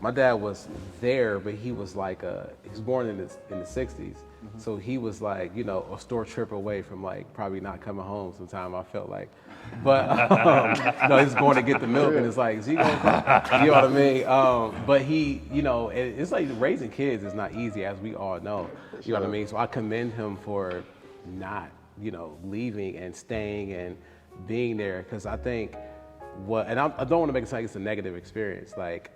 my dad was there, but he was like, he was born in the 60s. So he was like, you know, a store trip away from like probably not coming home sometime, I felt like. But no, he's going to get the milk and it's like, is he going to come? You know what I mean? But he, you know, it's like raising kids is not easy, as we all know. You know what I mean? So I commend him for not, you know, leaving and staying and being there, because I think and I don't want to make it sound like it's a negative experience. Like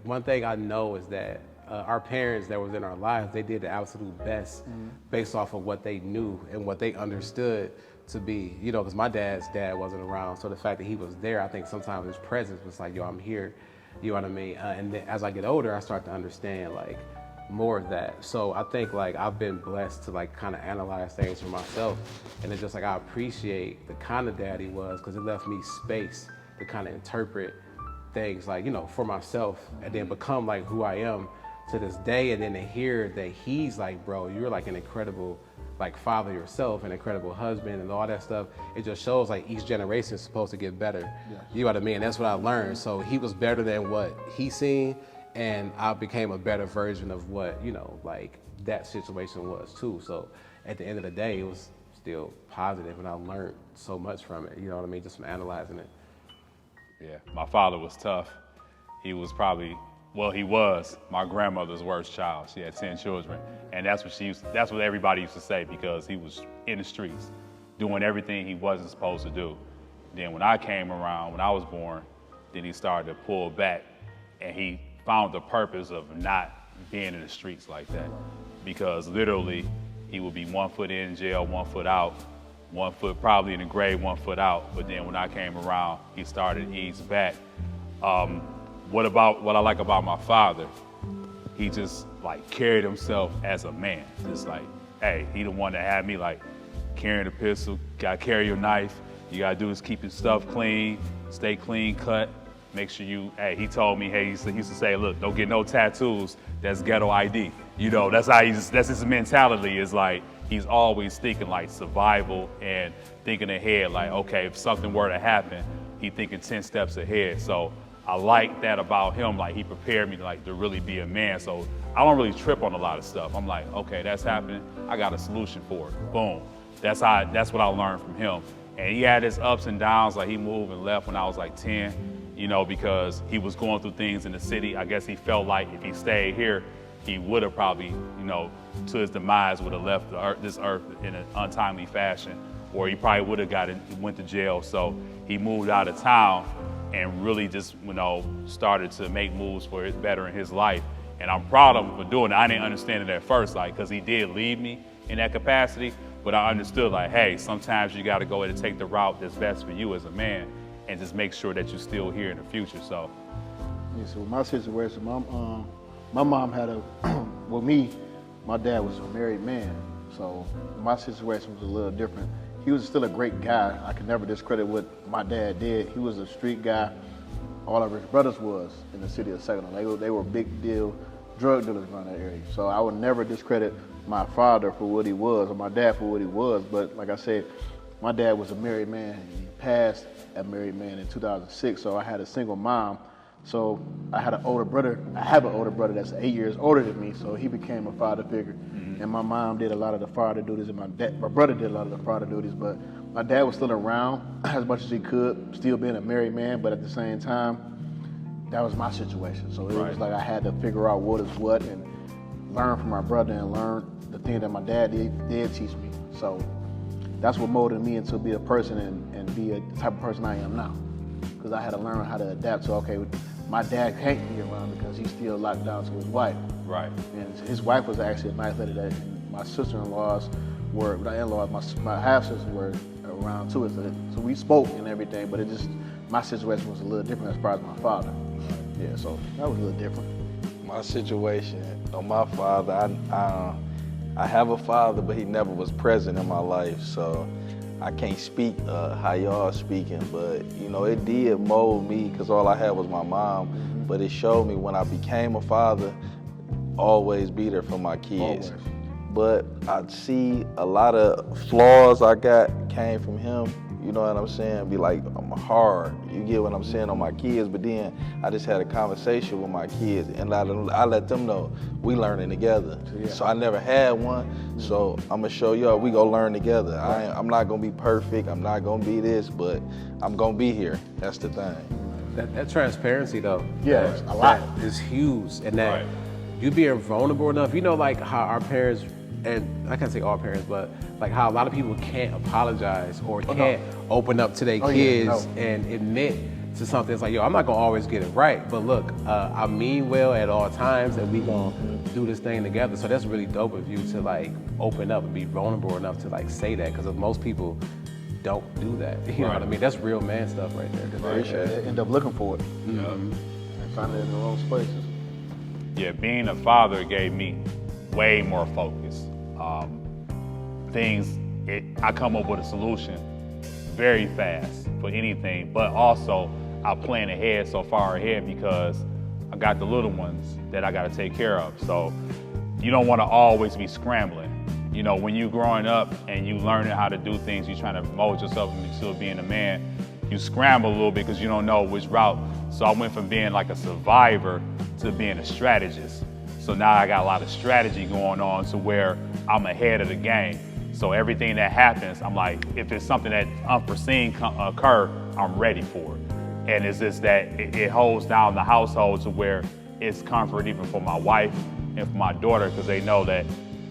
one thing I know is that our parents that was in our lives, they did the absolute best based off of what they knew and what they understood to be, you know, because my dad's dad wasn't around. So the fact that he was there, I think sometimes his presence was like, yo, I'm here. You know what I mean? And then as I get older, I start to understand like more of that. So I think like I've been blessed to like kind of analyze things for myself. And it's just like I appreciate the kind of dad he was, because it left me space to kind of interpret things like, you know, for myself and then become like who I am to this day. And then to hear that he's like, bro, you're like an incredible like father yourself, an incredible husband and all that stuff. It just shows like each generation is supposed to get better. Yeah. You know what I mean? That's what I learned. So he was better than what he seen, and I became a better version of what, you know, like that situation was too. So at the end of the day, it was still positive and I learned so much from it. You know what I mean? Just from analyzing it. Yeah, my father was tough. He was probably, well, he was my grandmother's worst child. She had 10 children. And that's what everybody used to say, because he was in the streets doing everything he wasn't supposed to do. Then when I came around, when I was born, then he started to pull back and he found the purpose of not being in the streets like that. Because literally he would be 1 foot in jail, 1 foot out, 1 foot probably in the grave, 1 foot out. But then when I came around, he started to ease back. What I like about my father, he just like carried himself as a man. Just like, hey, he the one that had me like carrying a pistol, gotta carry your knife. You gotta do is keep your stuff clean, stay clean cut. Make sure he told me, he used to say, look, don't get no tattoos, that's ghetto ID. You know, that's his mentality, is like, he's always thinking like survival and thinking ahead, like, okay, if something were to happen, he thinking 10 steps ahead. So I like that about him, like he prepared me to really be a man. So I don't really trip on a lot of stuff. I'm like, okay, that's happening, I got a solution for it, boom. That's what I learned from him. And he had his ups and downs, like he moved and left when I was like 10, you know, because he was going through things in the city. I guess he felt like if he stayed here, he would have probably, you know, to his demise, would have left this earth in an untimely fashion, or he probably would have went to jail. So he moved out of town and really just, you know, started to make moves for it better in his life. And I'm proud of him for doing it. I didn't understand it at first, like, because he did leave me in that capacity, but I understood, like, hey, sometimes you got to go ahead and take the route that's best for you as a man and just make sure that you're still here in the future. So, yeah, so my situation, my mom had with me, my dad was a married man, so my situation was a little different. He was still a great guy. I can never discredit what my dad did. He was a street guy. All of his brothers was in the city of Saginaw. They were big deal drug dealers around that area. So I would never discredit my father for what he was, or my dad for what he was. But like I said, my dad was a married man. He passed a married man in 2006, so I had a single mom. So I had an older brother. I have an older brother that's 8 years older than me, so he became a father figure. And my mom did a lot of the father duties, and my brother did a lot of the father duties. But my dad was still around as much as he could, still being a married man. But at the same time, that was my situation. So it was like I had to figure out what is what and learn from my brother and learn the thing that my dad did teach me. So that's what molded me into be a person and be the type of person I am now. Because I had to learn how to adapt to, okay, my dad can't be around because he's still locked down to his wife. Right. And his wife was actually a nice lady that my sister-in-laws were, my in-laws, my half-sisters were around too. So we spoke and everything, but my situation was a little different as far as my father. Yeah, so that was a little different. My situation, my father, I have a father, but he never was present in my life, so I can't speak how y'all speaking, but you know, it did mold me because all I had was my mom, but it showed me when I became a father, always be there for my kids. Always. But I see a lot of flaws I got came from him, You know what I'm saying? Be like, I'm hard. You get what I'm saying on my kids. But then I just had a conversation with my kids, and I let them know we learning together. So I never had one. So I'm gonna show y'all we gonna learn together. I'm not gonna be perfect. I'm not gonna be this, but I'm gonna be here. That's the thing. That transparency though, Yeah, a lot. that is huge, and that Right. you being vulnerable enough. You know, like how our parents, and I can't say all parents, but like how a lot of people can't apologize or can't open up to their kids and admit to something. It's like, yo, I'm not gonna always get it right, but look, I mean well at all times, and we gonna do this thing together. So that's really dope of you to like open up and be vulnerable enough to like say that, because most people don't do that. You know what I mean? That's real man stuff right there. Appreciate it. They end up looking for it and finding it in the wrong spaces. Yeah, being a father gave me way more focus. I come up with a solution very fast for anything, but also I plan ahead so far ahead because I got the little ones that I got to take care of. So you don't want to always be scrambling. You know, when you growing up and you learning how to do things, you trying to mold yourself into being a man, you scramble a little bit because you don't know which route. So I went from being like a survivor to being a strategist. So now I got a lot of strategy going on to where I'm ahead of the game. So everything that happens, I'm like, if it's something that unforeseen occur, I'm ready for it. And it's just that it holds down the household to where it's comfort even for my wife and for my daughter, because they know that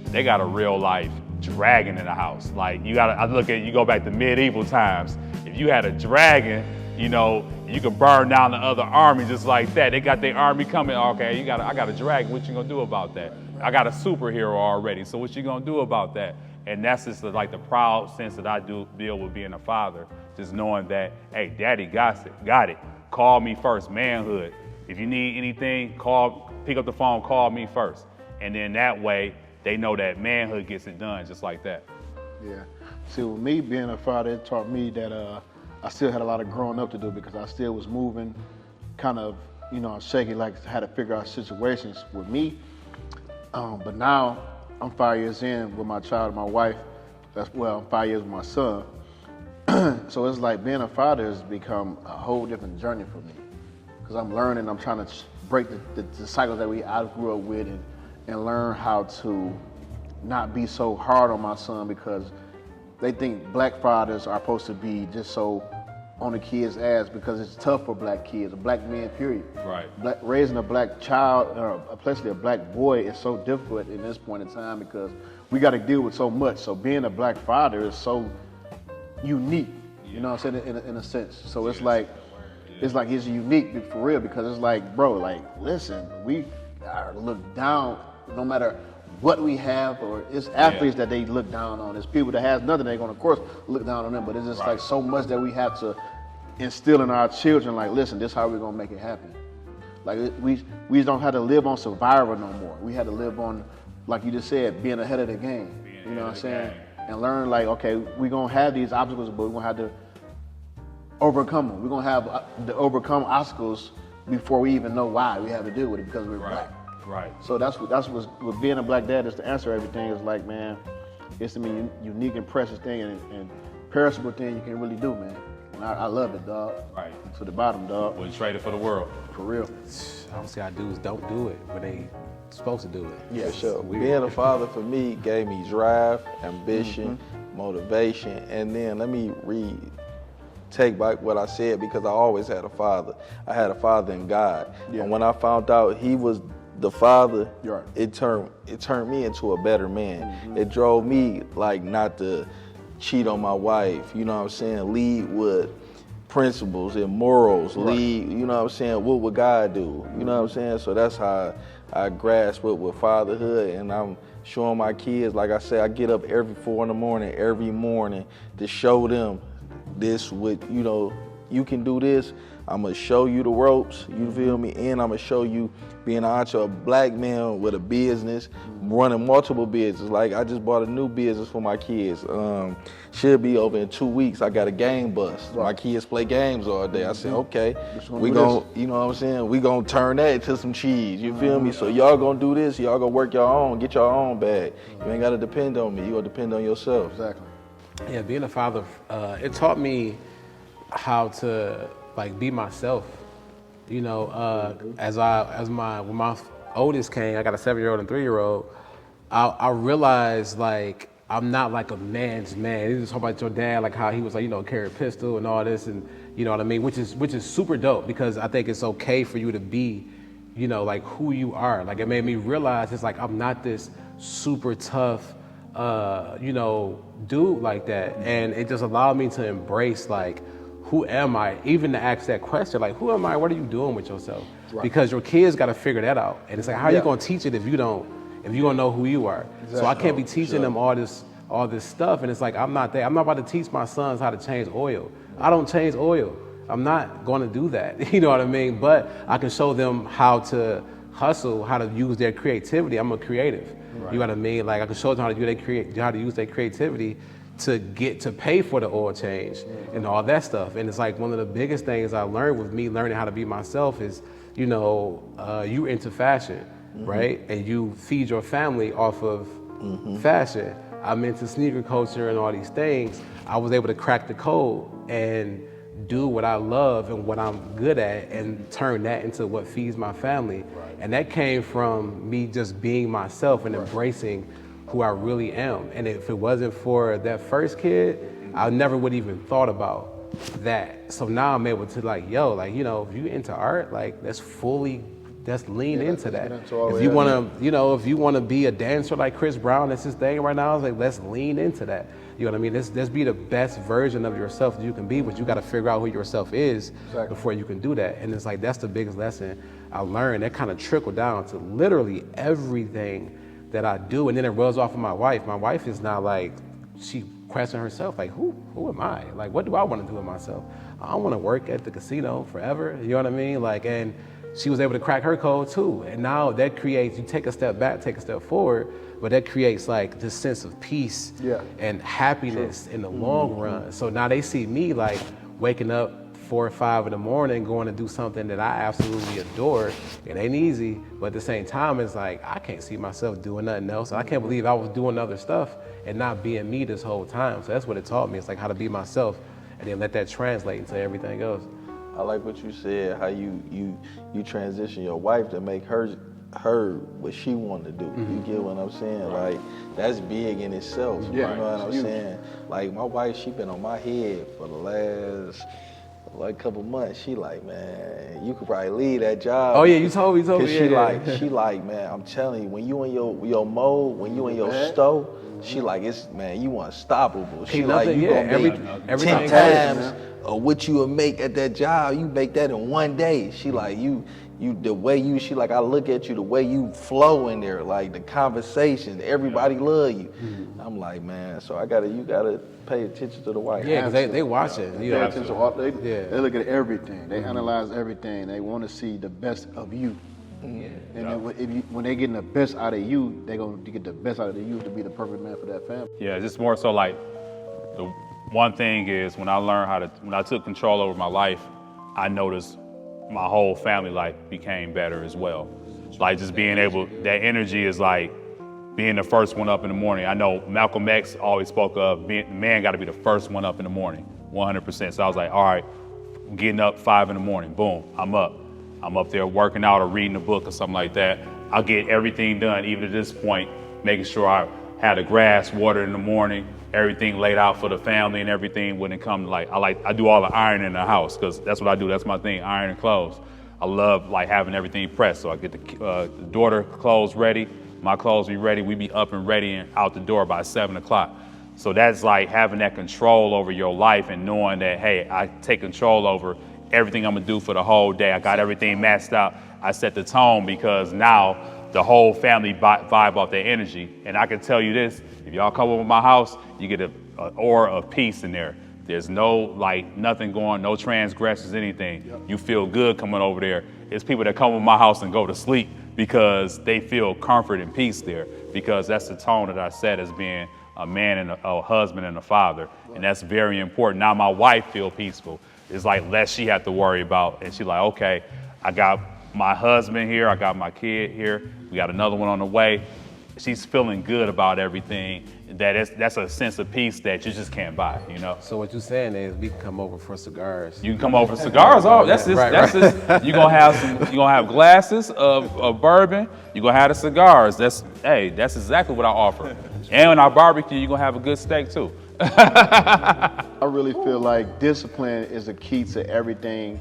they got a real life dragon in the house. Like you go back to medieval times. If you had a dragon, you know, you could burn down the other army just like that. They got their army coming. Okay, I got a dragon. What you gonna do about that? I got a superhero already. So what you gonna do about that? And that's just like the proud sense that I do deal with being a father. Just knowing that, hey, daddy got it. Call me first, manhood. If you need anything, pick up the phone, call me first. And then that way, they know that manhood gets it done just like that. Yeah. See, with me being a father, it taught me that I still had a lot of growing up to do because I still was moving, kind of, shaky, like had to figure out situations with me. But now I'm 5 years in with my child and my wife. I'm 5 years with my son. So it's like being a father has become a whole different journey for me because I'm learning. I'm trying to break the cycles that I grew up with and learn how to not be so hard on my son because they think black fathers are supposed to be just so on the kids' ass because it's tough for black kids, black men, period. Right. Raising a black child, or especially a black boy, is so difficult in this point in time because we got to deal with so much. So being a black father is so unique, you know what I'm saying, in a sense. So it's like it's unique for real because it's like, bro, like, listen, we are looked down no matter what we have, or it's athletes that they look down on. It's people that has nothing, they're gonna, of course, look down on them, but it's just like so much that we have to instill in our children, like, listen, this is how we're gonna make it happen. Like, we don't have to live on survival no more. We had to live on, like you just said, being ahead of the game. You know what I'm saying? And learn, like, okay, we're gonna have these obstacles, but we're gonna have to overcome them. We're gonna have to overcome obstacles before we even know why we have to deal with it because we're black. Right. So that's what being a black dad is to answer everything is like, man, it's a unique and precious thing and perishable thing you can really do, man. And I love it, dog. Right. To the bottom, dog. Wouldn't trade it for the world. For real. Obviously, our dudes don't do it when they supposed to do it. Yeah, For sure. weird. Being a father for me gave me drive, ambition, motivation, and then let me take back what I said because I always had a father. I had a father in God. Yeah. And when I found out he was the father, You're right. it turned me into a better man. It drove me like not to cheat on my wife, you know what I'm saying? Lead with principles and morals, lead, you know what I'm saying? What would God do? You know what I'm saying? So that's how I grasp it with fatherhood, and I'm showing my kids, like I said, I get up every 4 in every morning to show them this you can do this. I'm gonna show you the ropes, you feel me? And I'm gonna show you being a black man with a business, running multiple businesses. Like I just bought a new business for my kids. Should be over in 2 weeks. I got a game bus. My kids play games all day. I said, okay, we gonna, you know what I'm saying? We gonna turn that into some cheese, you feel me? So y'all gonna do this, y'all gonna work your own, get your own bag. You ain't gotta depend on me, you gonna depend on yourself. Exactly. Yeah, being a father, it taught me how to like be myself. You know, when my oldest came, I got a 7-year-old and 3-year-old. I realized like I'm not like a man's man. You just talk about your dad, like how he was like, you know, carry a pistol and all this, and you know what I mean, which is super dope because I think it's okay for you to be, you know, like who you are. Like it made me realize it's like I'm not this super tough, you know, dude like that, and it just allowed me to embrace like who am I, even to ask that question, like who am I? What are you doing with yourself? Right. Because your kids got to figure that out, and it's like how are you gonna teach it if you don't know who you are? Exactly. So I can't be teaching them all this stuff, and it's like I'm not there. I'm not about to teach my sons how to change oil. I don't change oil. I'm not going to do that. You know what I mean? But I can show them how to hustle, how to use their creativity. I'm a creative. Right. You know what I mean? Like I can show them how to use their creativity to get to pay for the oil change and all that stuff. And it's like one of the biggest things I learned with me learning how to be myself is, you know, you into fashion, right? And you feed your family off of fashion. I'm into sneaker culture and all these things. I was able to crack the code and do what I love and what I'm good at and turn that into what feeds my family. Right. And that came from me just being myself and embracing who I really am. And if it wasn't for that first kid, I never would even thought about that. So now I'm able to like, yo, like, you know, if you into art, like let's lean into that. If you wanna, you know, if you wanna be a dancer like Chris Brown, that's his thing right now, like let's lean into that. You know what I mean? Let's be the best version of yourself that you can be, but you gotta figure out who yourself is before you can do that. And it's like, that's the biggest lesson I learned. That kind of trickled down to literally everything that I do. And then it rolls off of my wife. My wife is now like, she questioned herself, like, who am I? Like, what do I want to do with myself? I don't want to work at the casino forever. You know what I mean? Like, and she was able to crack her code too. And now that creates, you take a step back, take a step forward, but that creates like this sense of peace and happiness in the long run. So now they see me like waking up 4 or 5 in the morning going to do something that I absolutely adore. It ain't easy, but at the same time, it's like, I can't see myself doing nothing else. I can't believe I was doing other stuff and not being me this whole time. So that's what it taught me. It's like how to be myself and then let that translate into everything else. I like what you said, how you transition your wife to make her what she wanted to do. You get what I'm saying? Like, that's big in itself. You know what I'm saying? Like, my wife, she been on my head for the last like couple months. She like, man, you could probably leave that job. Oh yeah, you told me. She like, man, I'm telling you, when you in your mode, when you in your stove, she like, it's, man, you unstoppable. She like, you gonna make 10 times of what you would make at that job. You make that in one day. She like, you the way you, she like, I look at you, the way you flow in there, like the conversation, everybody love you. I'm like, man, so you gotta pay attention to the wife. Yeah, because they watch it. They look at everything. They analyze everything. They want to see the best of you. And when they getting the best out of you, they gonna get the best out of you to be the perfect man for that family. Yeah, just more so like the one thing is when I took control over my life, I noticed my whole family life became better as well. Like just being able, that energy is like being the first one up in the morning. I know Malcolm X always spoke of the man got to be the first one up in the morning, 100%. So I was like, all right, I'm getting up 5 in the morning, boom, I'm up. I'm up there working out or reading a book or something like that. I'll get everything done, even at this point, making sure I had the grass watered in the morning, everything laid out for the family and everything when it comes to I do all the ironing in the house because that's what I do. That's my thing, ironing clothes. I love like having everything pressed. So I get the daughter clothes ready, my clothes be ready. We be up and ready and out the door by 7 o'clock. So that's like having that control over your life and knowing that, hey, I take control over everything I'm gonna do for the whole day. I got everything maxed out. I set the tone because now the whole family vibe off their energy. And I can tell you this, if y'all come over my house, you get an aura of peace in there. There's no, nothing going, no transgressions, anything. Yep. You feel good coming over there. It's people that come over my house and go to sleep because they feel comfort and peace there, because that's the tone that I set as being a man and a husband and a father. And that's very important. Now my wife feel peaceful. It's like less she had to worry about. And she's like, okay, I got my husband here, I got my kid here, we got another one on the way. she's feeling good about everything. That's a sense of peace that you just can't buy, you know. So what you're saying is we can come over for cigars. You can come over for cigars. Oh, that's just, Right, that's right. just. You gonna have glasses of bourbon. You gonna have the cigars. That's exactly what I offer. And when I barbecue, you gonna have a good steak too. I really feel like discipline is the key to everything,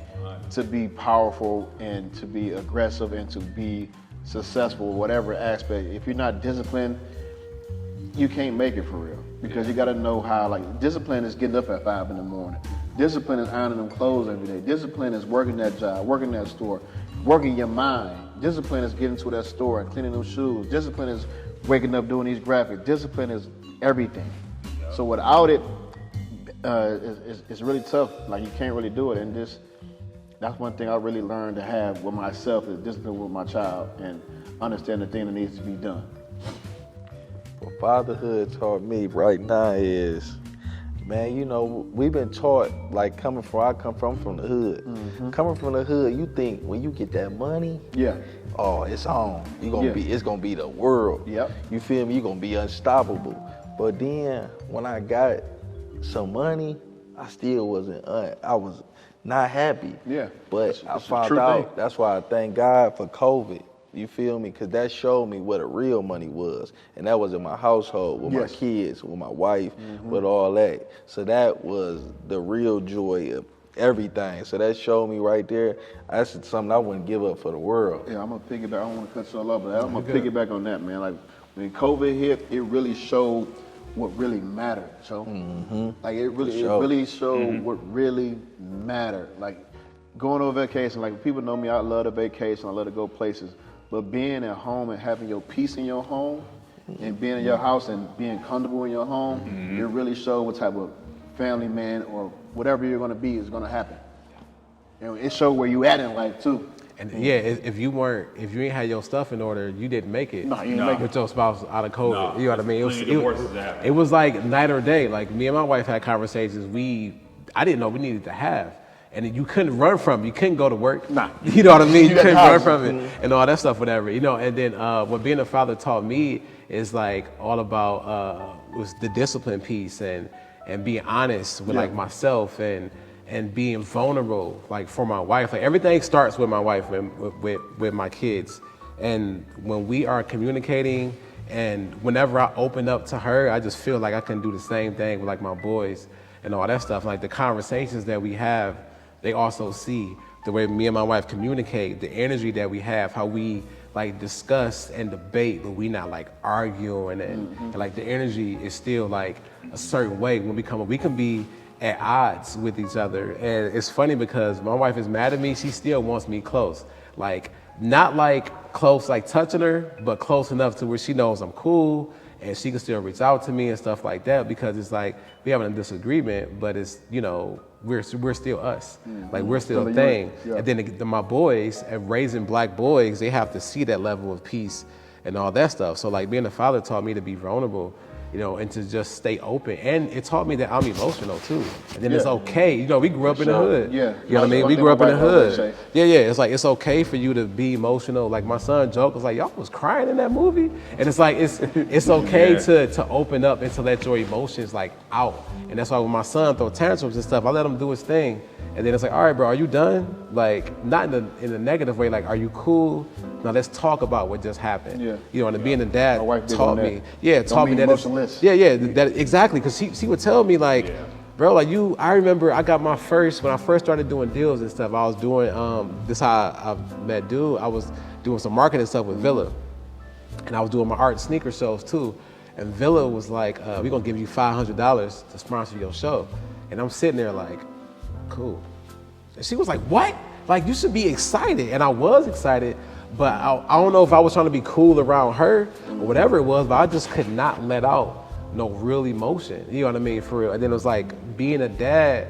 to be powerful and to be aggressive and to be successful, whatever aspect. If you're not disciplined, you can't make it for real, because you got to know how. Like, discipline is getting up at 5 in the morning. Discipline is ironing them clothes every day. Discipline is working that job, working that store, working your mind. Discipline is getting to that store and cleaning them shoes. Discipline is waking up doing these graphics. Discipline is everything. So without it, it's really tough. Like, you can't really do it. And that's one thing I really learned to have with myself, is discipline with my child and understand the thing that needs to be done. What fatherhood taught me right now is, man, you know, we've been taught, like, I come from the hood. Mm-hmm. Coming from the hood, you think when you get that money, Yeah. oh, it's on. It's gonna be the world. Yep. You feel me? You're gonna be unstoppable. But then when I got some money, I still wasn't. I was not happy. Yeah. But It's I a found true out. thing. That's why I thank God for COVID. You feel me? Because that showed me what the real money was, and that was in my household with my Yes. kids, with my wife, with all that. So that was the real joy of everything. So that showed me right there. That's something I wouldn't give up for the world. Yeah, I'm gonna piggyback. I don't want to cut you all off, but I'm gonna piggyback on that, man. Like, when COVID hit, it really showed what really mattered. So, like, it really showed what really mattered. Like, going on vacation. Like, people know me. I love to vacation. I love to go places. But being at home and having your peace in your home, and being in your house and being comfortable in your home, it really showed what type of family man or whatever you're gonna be is gonna happen. And it showed where you at in life too. And yeah, if you ain't had your stuff in order, you didn't make it. No, you didn't make it. With your spouse out of COVID. No. You know what I mean? Plenty of divorces that happen. It was like night or day. Like, me and my wife had conversations I didn't know we needed to have. And you couldn't run from it. You couldn't go to work. Nah. You know what I mean? You got couldn't the run house. from it and all that stuff, whatever. You know, and then what being a father taught me is like all about was the discipline piece and being honest with like myself and being vulnerable, like, for my wife. Like, everything starts with my wife and with my kids. And when we are communicating, and whenever I open up to her, I just feel like I can do the same thing with, like, my boys and all that stuff. Like, the conversations that we have, they also see the way me and my wife communicate, the energy that we have, how we, like, discuss and debate, but we not, like, arguing and like, the energy is still, like, a certain way. When we can be at odds with each other. And it's funny because my wife is mad at me, she still wants me close. Like, not like close, like touching her, but close enough to where she knows I'm cool and she can still reach out to me and stuff like that, because it's like we having a disagreement, but it's, you know, we're still us. Like, we're still a thing. Yeah. And then my boys, and raising black boys, they have to see that level of peace and all that stuff. So, like, being a father taught me to be vulnerable, you know, and to just stay open. And it taught me that I'm emotional too. And then it's okay. You know, we grew up in the hood. Yeah. You know what I mean? One We thing grew up in my the wife always hood. say. Yeah. It's like, it's okay for you to be emotional. Like, my son Joke was like, y'all was crying in that movie. And it's like, it's okay to open up and to let your emotions, like, out. And that's why when my son throw tantrums and stuff, I let him do his thing. And then it's like, all right, bro, are you done? Like, not in a negative way, like, are you cool? Now let's talk about what just happened. Yeah. You know, and being a dad My wife big taught on that. me. Yeah, Don't taught be me that. emotionless. That exactly, because she would tell me, like, bro, like, I remember when I first started doing deals and stuff, I was doing, this is how I met Dude. I was doing some marketing stuff with Villa. And I was doing my art sneaker shows too. And Villa was like, we're gonna give you $500 to sponsor your show. And I'm sitting there like, cool. And she was like, what? Like, you should be excited. And I was excited, but I don't know if I was trying to be cool around her or whatever it was, but I just could not let out no real emotion. You know what I mean? For real. And then it was like, being a dad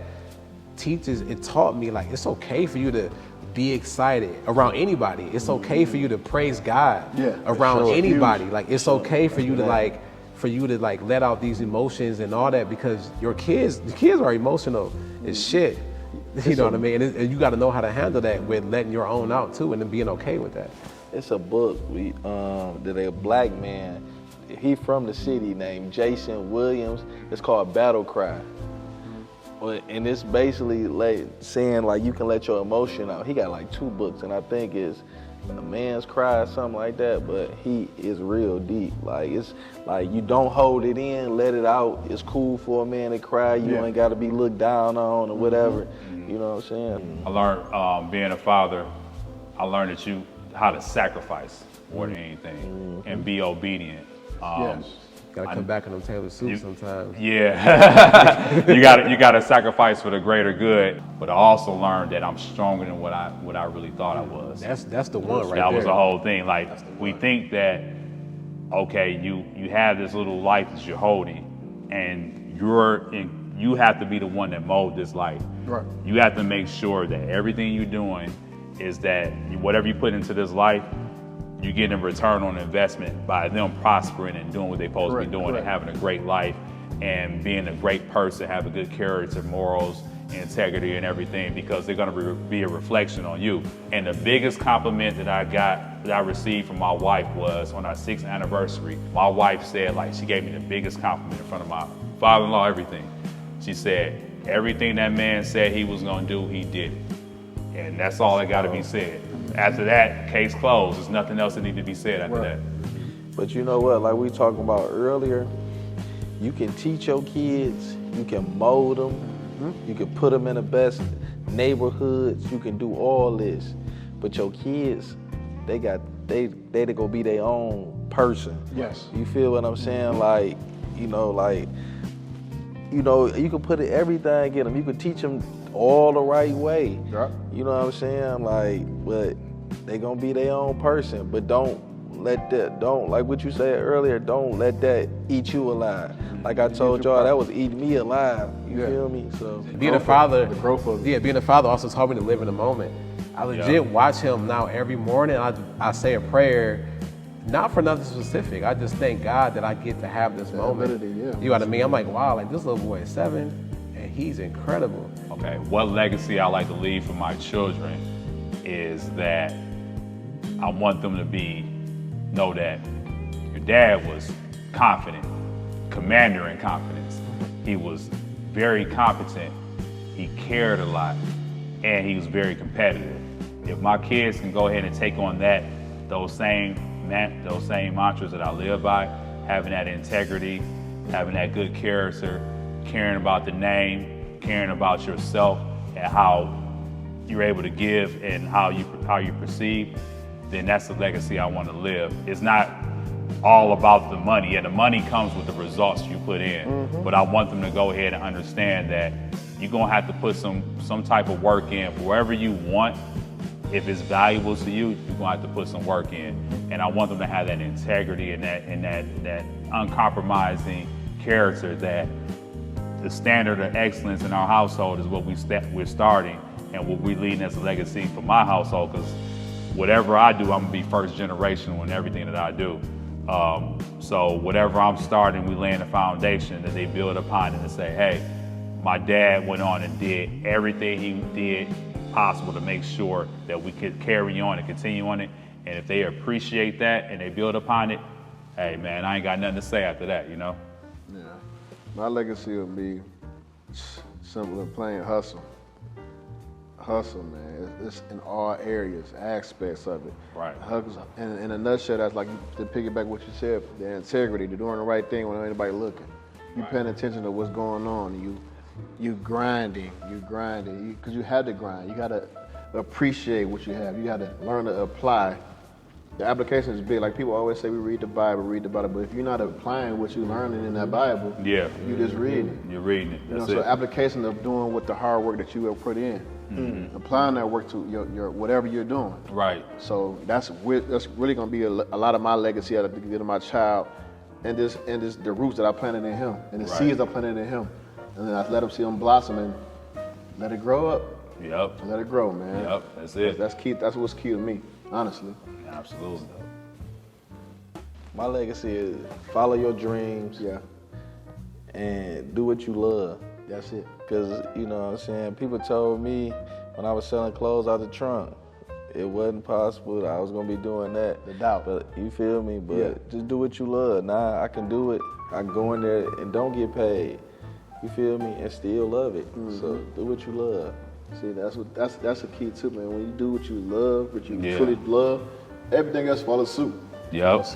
it taught me, like, it's okay for you to be excited around anybody. It's okay for you to praise God around anybody. Like, it's okay for you to like let out these emotions and all that, because the kids are emotional as shit. You know what I mean? And you got to know how to handle that with letting your own out too, and then being okay with that. It's a book that a black man, he from the city named Jason Williams. It's called Battle Cry. And it's basically like saying like you can let your emotion out. He got like 2 books, and I think it's A Man's Cry or something like that, but he is real deep. Like it's like you don't hold it in, let it out. It's cool for a man to cry. You ain't gotta be looked down on or whatever. You know what I'm saying? I learned being a father, I learned how to sacrifice more than anything and be obedient. Yes. Gotta come back in them tailored suits sometimes. Yeah, you gotta sacrifice for the greater good. But I also learned that I'm stronger than what I really thought I was. That's the one right there. That was the whole thing. Like we think that, okay, you have this little life that you're holding, and you have to be the one that mold this life. Right. You have to make sure that everything you're doing is that whatever you put into this life, you get a return on investment by them prospering and doing what they're supposed to be doing and having a great life and being a great person, have a good character, morals, integrity, and everything, because they're going to be a reflection on you. And the biggest compliment that I received from my wife was on our 6th anniversary. My wife said, like, she gave me the biggest compliment in front of my father-in-law, everything. She said, everything that man said he was going to do, he did it. And that's all that got to be said. After that, case closed. There's nothing else that need to be said after that. But you know what, like we talking about earlier, you can teach your kids, you can mold them, you can put them in the best neighborhoods, you can do all this. But your kids, they gonna be their own person. Yes. You feel what I'm saying? Like, you can put everything in them. You can teach them all the right way. Yeah. You know what I'm saying? Like, but they gonna be their own person. But don't let that, like what you said earlier, don't let that eat you alive. Like I told y'all, that was eating me alive. You feel me? So Being a father, the growth of it. being a father also taught me to live in the moment. I legit watch him now every morning. I say a prayer, not for nothing specific. I just thank God that I get to have this moment. ability, yeah. You know what I mean? I'm like, wow, like this little boy is 7 and he's incredible. Okay, what legacy I like to leave for my children is that I want them to know that your dad was confident, commander in confidence. He was very competent, he cared a lot, and he was very competitive. If my kids can go ahead and take on those same mantras that I live by, having that integrity, having that good character, caring about the name, caring about yourself and how you're able to give and how you perceive, then that's the legacy I want to live. It's not all about the money. Yeah, the money comes with the results you put in, but I want them to go ahead and understand that you're gonna have to put some type of work in for wherever you want. If it's valuable to you, you're gonna have to put some work in. And I want them to have that integrity and that uncompromising character, that the standard of excellence in our household is what we're starting and what we're leading as a legacy for my household, because whatever I do, I'm gonna be first generational in everything that I do. So whatever I'm starting, we laying the foundation that they build upon and to say, hey, my dad went on and did everything he did possible to make sure that we could carry on and continue on it. And if they appreciate that and they build upon it, hey man, I ain't got nothing to say after that, you know? Yeah. My legacy would be simple and plain: hustle. Hustle, man. It's in all areas, aspects of it. Right. Hustle. In a nutshell, that's like, to piggyback what you said, the integrity, the doing the right thing when anybody looking. You paying attention to what's going on. You grinding, because you had to grind. You got to appreciate what you have. You got to learn to apply. The application is big. Like people always say, we read the Bible, but if you're not applying what you're learning in that Bible, Yeah. you just reading it. You're reading it. That's it. So application of doing what the hard work that you have put in, applying that work to your whatever you're doing. Right. So that's really going to be a lot of my legacy I have to give to my child, and the roots that I planted in him, and the Right. seeds I planted in him, and then I let him see them blossom and let it grow up. Yep. Let it grow, man. Yep. That's it. That's key. That's what's key to me, honestly. Absolutely. my legacy is follow your dreams Yeah, and do what you love. that's it. Because, you know what I'm saying, people told me when I was selling clothes out the trunk, it wasn't possible. I was gonna be doing that. The doubt. But you feel me? But Yeah. just do what you love. Now I can do it. I can go in there and don't get paid. You feel me? And still love it. So do what you love. See, that's a key too, man. When you do what you love, what you Yeah. truly love, everything else follows suit. Yep.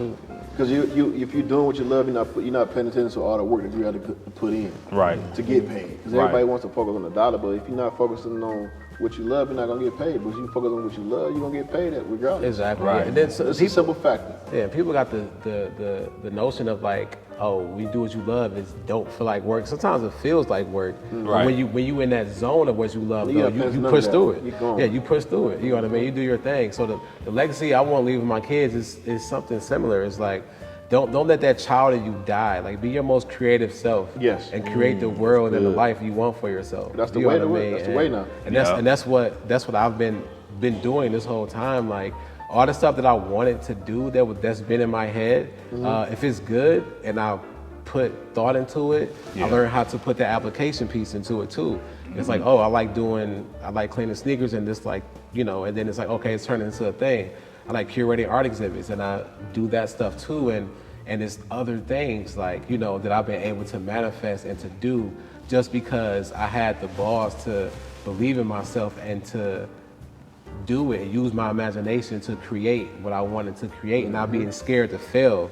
Because if you're doing what you love, you're not paying attention to all the work that you have to put in Right. to get paid. Because Right. everybody wants to focus on the dollar, but if you're not focusing on what you love, you're not gonna get paid. But if you focus on what you love, you're gonna get paid at regardless. Exactly. Right. Yeah. And then so It's a simple factor. Yeah, people got the notion of like, oh, when you do what you love, it don't feel like work. Sometimes it feels like work. But Right. when you in that zone of what you love, You though, gotta pass you none push of through that. it. You're going. Yeah, you push through it. You know what I mean? You do your thing. So the legacy I want to leave with my kids is something similar. It's like, don't let that child in you die. Like, be your most creative self. Yes. And create the world and the life you want for yourself. That's the You know way what to I work. mean? That's the way now. And Yeah. that's what I've been doing this whole time. Like, all the stuff that I wanted to do that's been in my head, if it's good and I put thought into it, Yeah. I learned how to put the application piece into it too. It's like, oh, I like cleaning sneakers and this, like, you know, and then it's like, okay, it's turning into a thing. I like curating art exhibits and I do that stuff too. And it's other things like, you know, that I've been able to manifest and to do just because I had the balls to believe in myself and to do it and use my imagination to create what I wanted to create and not being scared to fail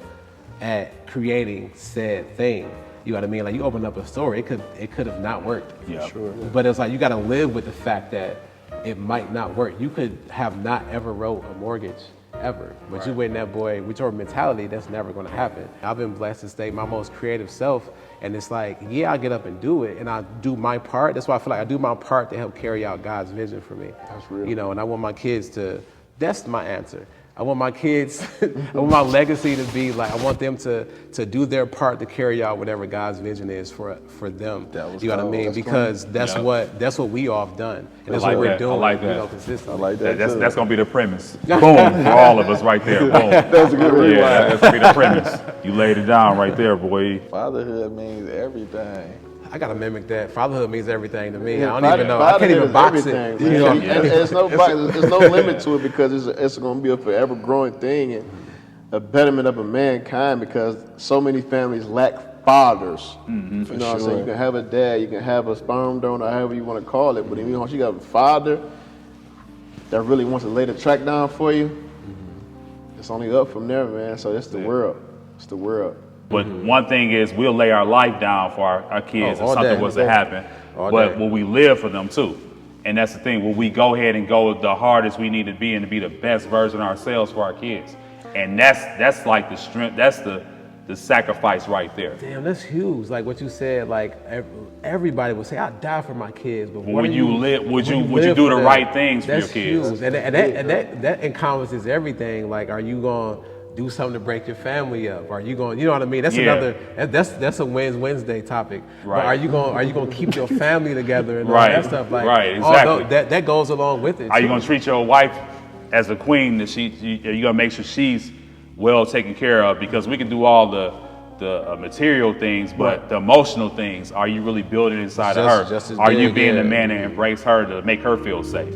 at creating said thing. You know what I mean? Like, you open up a store, it could have not worked. Yeah. Sure. But it's like, you gotta live with the fact that it might not work. You could have not ever wrote a mortgage ever, but you in that boy with your mentality, that's never gonna happen. I've been blessed to stay my most creative self, and it's like, yeah, I get up and do it, and I do my part. That's why I feel like I do my part to help carry out God's vision for me. That's real. You know, and I want my kids to, that's my answer. I want my kids, I want my legacy to be like, I want them to do their part to carry out whatever God's vision is for them. That was You know what I cold. mean? That's Because Yeah. that's what we all have done. And that's like what we're that. I doing, like you that. know, consistently. I like that too. That's gonna be the premise. Boom, for all of us right there. Boom. That's a good rewind. Yeah, that's gonna be the premise. You laid it down right there, boy. Fatherhood means everything. I gotta mimic that. Fatherhood means everything to me. Yeah, I don't even know. I can't even box it. everything, You man. know? And there's no limit to it because it's going to be a forever growing thing and a betterment of a mankind because so many families lack fathers. You know what I'm saying? You can have a dad, you can have a sperm donor, however you want to call it, but if you got a father that really wants to lay the track down for you, it's only up from there, man. So it's the world. It's the world. But one thing is, we'll lay our life down for our kids Oh, if all something day. was to happen. All But day. will we live for them too? And that's the thing. Will we go ahead and go the hardest we need to be and to be the best version of ourselves for our kids? And that's like the strength. That's the sacrifice right there. Damn, that's huge. Like what you said, like everybody would say, I die for my kids. But When what you do live, would you live do for the them? right things for That's your kids? huge. And that encompasses everything. Like, are you going to do something to break your family up? Are you going, you know what I mean? That's Yeah. that's a Wednesday topic. Right. But are you going to keep your family together and all Right. that stuff? Like, Right, although exactly. that goes along with it. Are you too. going to treat your wife as a queen? That are you going to make sure she's well taken care of? Because we can do all the material things, but the emotional things, are you really building inside of her? Just as Are you big, being yeah. the man that embrace her to make her feel safe?